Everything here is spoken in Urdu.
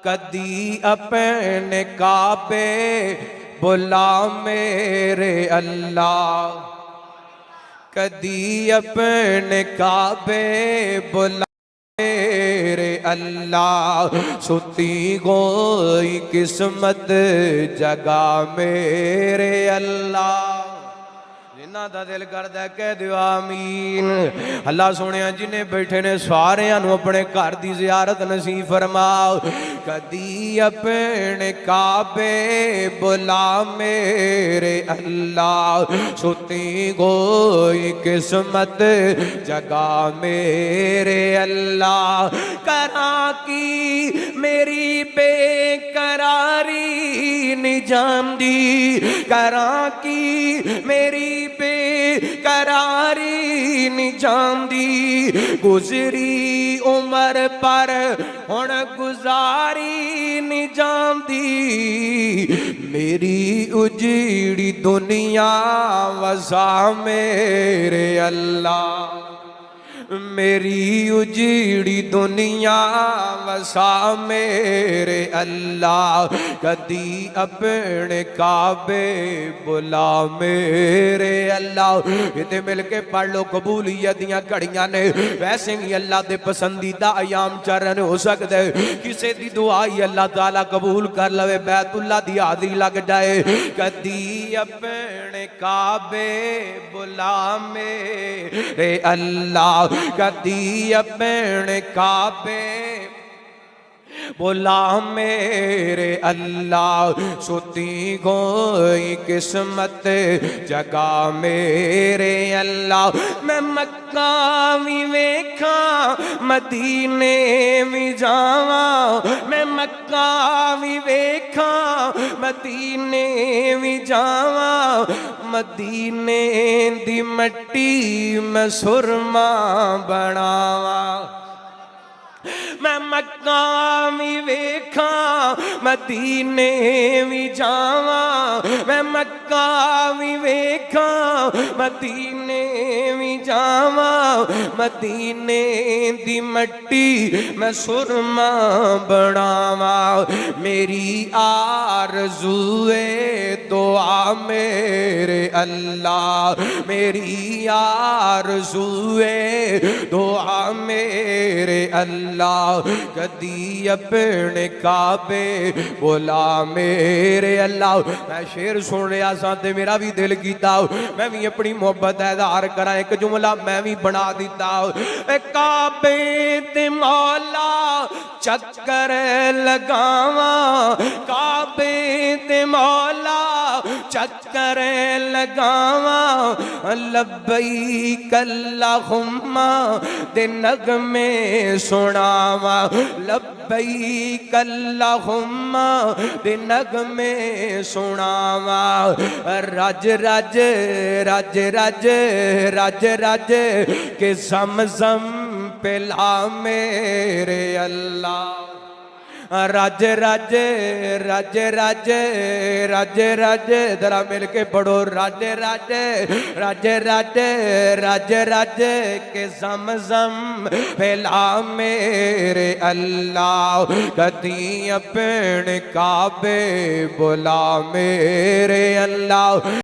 کدی اپنے کعبے بلا میرے اللہ، کدی اپنے کعبے بلا میرے اللہ، ستی گوئی قسمت جگا میرے اللہ۔ جنہ دا دل کردہ ہے کہہ دیو آمین۔ اللہ سونیا جنہیں بیٹھے نے سواریاں نو اپنے گھر دی زیارت نصیب فرماؤ۔ کدی اپنے کعبے بلا میرے اللہ، ستی گوئی قسمت جگا میرے اللہ، کراں کی میری بے قراری نجام دی، کراں کی میری بے قراری نجام دی، گزری عمر پر ہن گزاری نجام دی، میری اجڑی دنیا وسع میرے اللہ، میری اجڑی دنیا وسع میرے اللہ، کدی اپنے کعبے بلا میرے اللہ۔ یہ مل کے پڑھ لو قبولیت دیاں کڑیاں نے، ویسے ہی اللہ دے پسندیدہ ایام چرن ہو سکتے، کسے دی دعائی اللہ تعالیٰ قبول کر لوے، بیت اللہ دی حاضری لگ جائے۔ کدی اپنے کعبے بلا میرے اللہ، کدی اپنے کعبے بلا میرے اللہ، ستی گوئی قسمت جگا میرے اللہ، میں مکہ بھی ویکھاں مدینے بھی جاواں، میں مکہ بھی ویکھاں مدینے بھی جاواں، مدینے دی مٹی میں سرما بناواں، میں مکہ بھی ویکھاں مدینے بھی جاواں، میں مکہ بھی ویکھاں مدینے بھی جاواں، مدینے دی مٹی میں سرما بناواں، میری آرزو دعا میرے اللہ، میری آرزو دعا میرے اللہ، کدی اپنے کعبے بلا میرے اللہ۔ میں شعر سن رہا سا تے میرا بھی دل کیتا، میں بھی اپنی محبت اظہار کرا، ایک جملہ میں بھی بنا دیتا، اے کعبے تے مولا چکر لگاواں، کعبے تے مولا چکر لگاواں، لبیک اللہم دے نغمے سناواں، لبیک اللہم دے نغمے سناواں، رج رج رج رج رج رج کے زمزم پلا میرے اللہ، رج رج رج رج رج رج، ذرا مل کے پڑھو، رج رج رج رج رج رج کے زمزم پلا میرے اللہ، کدی اپنے کعبے بلا میرے اللہ۔